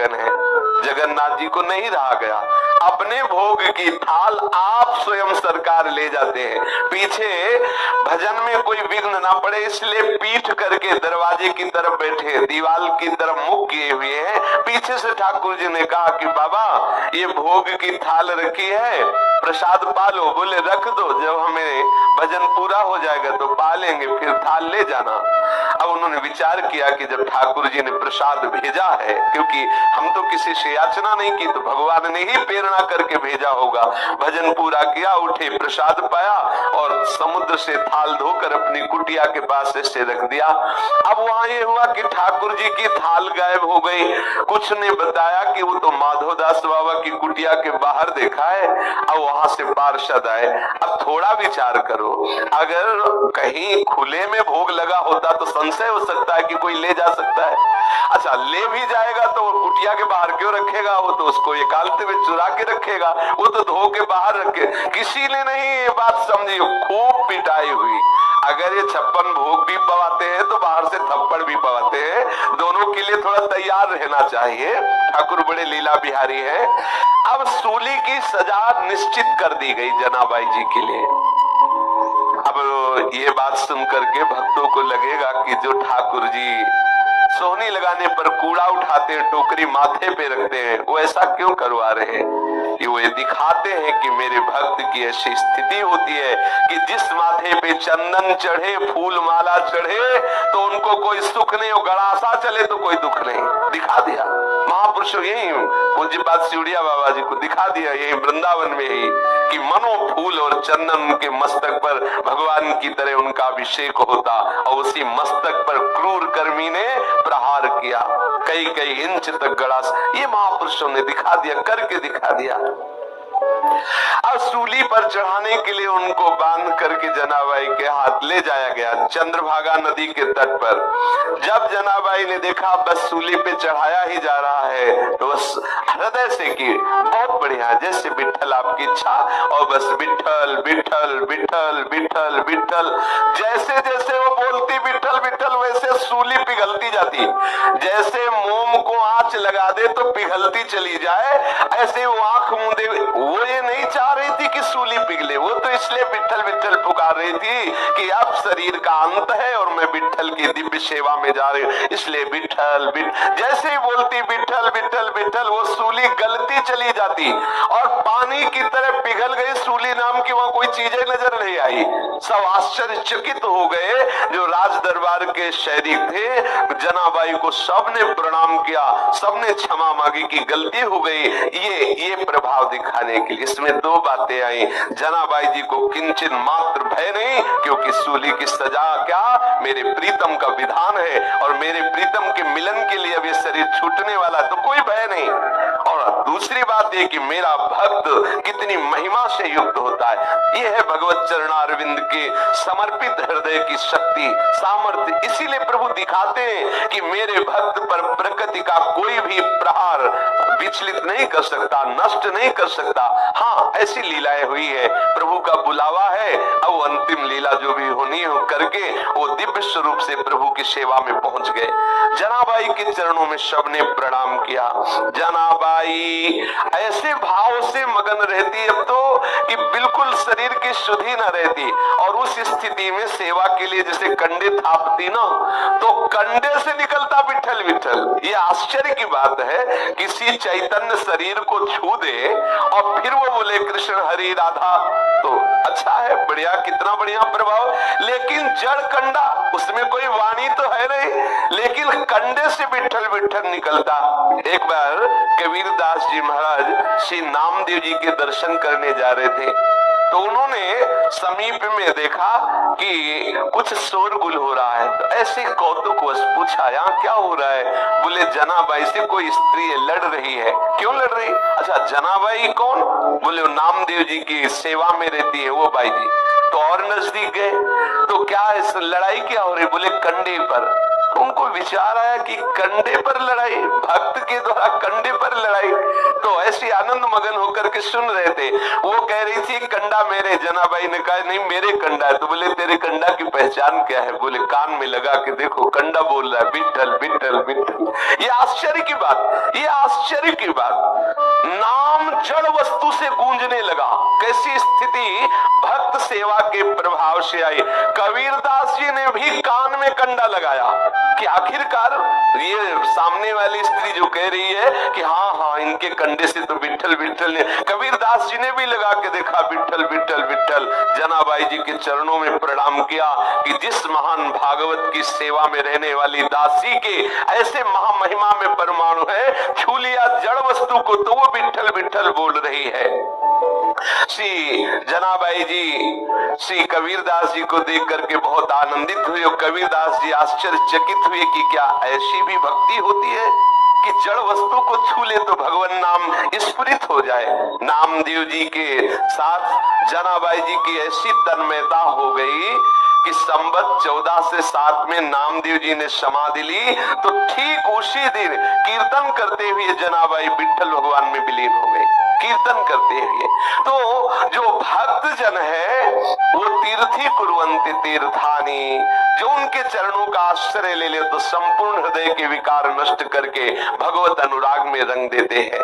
मगन है। जगन्नाथ जी को नहीं रहा गया, अपने भोग की थाल आप स्वयं सरकार ले जाते हैं। पीछे भजन में कोई विघ्न ना पड़े इसलिए पीठ करके दरवाजे की तरफ बैठे, दीवार की तरफ मुख किए हुए हैं। पीछे से ठाकुर जी ने कहा कि बाबा ये भोग की थाल रखी है, प्रसाद पालो। बोले रख दो, जब हमें भजन पूरा हो जाएगा तो पालेंगे, फिर थाल ले जाना। अब उन्होंने विचार किया कि जब ठाकुर जी ने प्रसाद भेजा है, क्योंकि हम तो किसी से याचना नहीं की, तो भगवान ने ही प्रेरणा करके भेजा होगा। भजन पूरा किया, उठे, प्रसाद पाया और समुद्र से थाल धोकर अपनी कुटिया के पास ऐसे रख दिया। अब वहां ये हुआ कि ठाकुर जी की थाल गायब हो गई। कुछ ने बताया कि वो तो माधवदास बाबा की कुटिया के बाहर देखा है। अब वहां से पार्षद आए। अब थोड़ा विचार करो, अगर कहीं खुले में भोग लगा होता तो संशय हो सकता है कि कोई ले जा सकता है। अच्छा, ले भी जाएगा तो वो कुटिया के बाहर क्यों रखेगा? वो तो उसको एकांत में चुरा के रखेगा, वो तो धो के बाहर रखे। किसी ने नहीं ये बात समझी, खूब पिटाई हुई। अगर ये 56 भोग भी पवाते हैं तो बाहर से थप्पड़ भी पवाते हैं, दोनों के लिए थोड़ा तैयार रहना चाहिए। ठाकुर बड़े लीला बिहारी है। अब सूली की सजा निश्चित कर दी गई जनाबाई जी के लिए। अब ये बात सुन करके भक्तों को लगेगा कि जो ठाकुर जी सोहनी लगाने पर कूड़ा उठाते हैं, टोकरी माथे पे रखते हैं, वो ऐसा क्यों करवा रहे हैं? कि वो ये दिखाते हैं कि मेरे भक्त की ऐसी स्थिति होती है कि जिस माथे पे चंदन चढ़े, फूल माला चढ़े तो उनको कोई सुख नहीं, हो गड़ासा चले तो कोई दुख नहीं। दिखा दिया महापुरुषों, यही पूज्य बात सिउड़िया बाबा जी को दिखा दिया यही वृंदावन में ही कि मनो फूल और चंदन के मस्तक पर भगवान की तरह उनका अभिषेक होता और उसी मस्तक पर क्रूर कर्मी ने प्रहार किया, कई कई इंच तक गड़ास। ये महापुरुषों ने दिखा दिया, करके दिखा दिया। अब सूली पर चढ़ाने के लिए उनको बांध करके जनाबाई के हाथ ले जाया गया चंद्रभागा नदी के तट पर। जब जनाबाई ने देखा बस सूली पे चढ़ाया ही जा रहा है तो बस हृदय से की बहुत बढ़िया, जैसे विठ्ठल आपकी इच्छा, और बस विठ्ठल विठ्ठल विठ्ठल विठ्ठल विठ्ठल। जैसे जैसे वो बोलती विठ्ठल विठ्ठल वैसे सूली पिघलती जाती। जैसे मोम को आंच लगा दे तो पिघलती चली जाए, ऐसे वो आंख मूंदे। वो ये नहीं चाह रही थी कि सूली पिघले, वो तो इसलिए विठ्ठल विठ्ठल पुकार रही थी कि अब शरीर का अंत है और मैं विठ्ठल की दिव्य सेवा में जा रही हूँ, इसलिए विठ्ठल विठ्ठल। जैसे ही बोलती विठ्ठल विठ्ठल विठ्ठल, वो सूली गलती चली जाती और पानी की तरह पिघल गई। सूली नाम की वहां कोई चीजें नजर नहीं आई। सब आश्चर्यचकित हो गए जो राज दरबार के सैनिक थे। जनाबाई को सबने प्रणाम किया, सबने क्षमा मांगी कि गलती हो गई। ये प्रभाव दिखाने के लिए इसमें दो बातें आई। जनाबाई जी को किंचित मात्र भय नहीं, क्योंकि सूली की सजा क्या मेरे प्रीतम का विधान है और मेरे प्रीतम के मिलन के लिए अब ये शरीर छूटने वाला, तो कोई भय नहीं। और दूसरी बात ये कि मेरा भक्त कितनी महिमा से युक्त होता है। ये है भगवत चरणारविंद के समर्पित हृदय की शक्ति, सामर्थ्य। इसीलिए प्रभु दिखाते हैं कि मेरे भक्त पर प्रकृति का कोई भी प्रहार विचलित नहीं कर सकता, नष्ट नहीं कर सकता। हाँ, ऐसी लीलाएं हुई है, प्रभु का बुलावा है। अब अंतिम लीला जो भी होनी हो करके वो दिव्य स्वरूप से प्रभु की सेवा में पहुंच गए। जनाबाई के चरणों में सबने प्रणाम किया। जनाबाई ऐसे भाव से मगन रहती अब तो कि बिल्कुल शरीर की शुद्धि न रहती, और उस स्थिति में सेवा के लिए जैसे कंडे थापती ना, तो कंडे से निकलता विठ्ठल विठ्ठल। ये आश्चर्य की बात है, किसी चैतन्य शरीर को छू दे और फिर वो बोले कृष्ण हरि राधा, तो अच्छा है, बढ़िया, कितना बढ़िया प्रभाव। लेकिन जड़ कंडा, उसमें कोई वाणी तो है नहीं, लेकिन कंडे से विठ्ठल विठ्ठल निकलता। एक बार कबीरदास जी महाराज श्री नामदेव जी के दर्शन करने जा रहे थे, तो उन्होंने समीप में देखा कि कुछ शोरगुल हो रहा है। तो ऐसे कौतुकवश पूछा यहाँ क्या हो रहा है? बोले जनाबाई से कोई स्त्री लड़ रही है। क्यों लड़ रही? अच्छा, जनाबाई कौन? बोले नामदेव जी की सेवा में रहती है वो बाई जी। तो और नजदीक गए तो क्या इस लड़ाई क्या हो रही? बोले कंडे पर। उनको विचार आया कि कंडे पर लड़ाई, भक्त के द्वारा कंडे पर लड़ाई। तो ऐसी आनंद मगन होकर के सुन रहे थे। वो कह रही थी कंडा मेरे, जनाबाई ने कहा नहीं मेरे कंडा है। तो बोले तेरे कंडा की पहचान क्या है? बोले कान में लगा के देखो कंडा बोल रहा है विठल विठल विठल। ये आश्चर्य की बात, ये आश्चर्य की बात। नाम जड़ वस्तु से गूंजने लगा। कैसी स्थिति भक्त सेवा के प्रभाव से आई। कबीरदास जी ने भी कान में कंडा लगाया कि आखिरकार ये सामने वाली स्त्री जो कह रही है कि हाँ हाँ इनके कंडे से तो विठल विठल ने, कबीरदास जी ने भी लगा के देखा विठल विठल विठल। जनाबाई जी के चरणों में प्रणाम किया कि जिस महान भागवत की सेवा में रहने वाली दासी के ऐसे महामहिमा में परमाणु है, छू लिया जड़ वस्तु को तो वो विठल विठल बोल रही है। श्री जनाबाई जी श्री कबीरदास जी को देख करके बहुत आनंदित हुए और कबीरदास जी आश्चर्यचकित हुए कि क्या ऐसी भी भक्ति होती है कि जड़ वस्तु को छू ले तो भगवान नाम स्फुरित हो जाए। नामदेव जी के साथ जनाबाई जी की ऐसी तन्मयता हो गई कि संवत 14 से 7 में नामदेव जी ने समाधि ली तो ठीक उसी दिन कीर्तन करते हुए जनाबाई विठल भगवान में विलीन हो गई, कीर्तन करते हुए। तो जो भक्त जन है वो तीर्थी कुर्वन्ति तीर्थानि, जो उनके चरणों का आश्रय ले ले तो संपूर्ण हृदय के विकार नष्ट करके भगवत अनुराग में रंग देते हैं।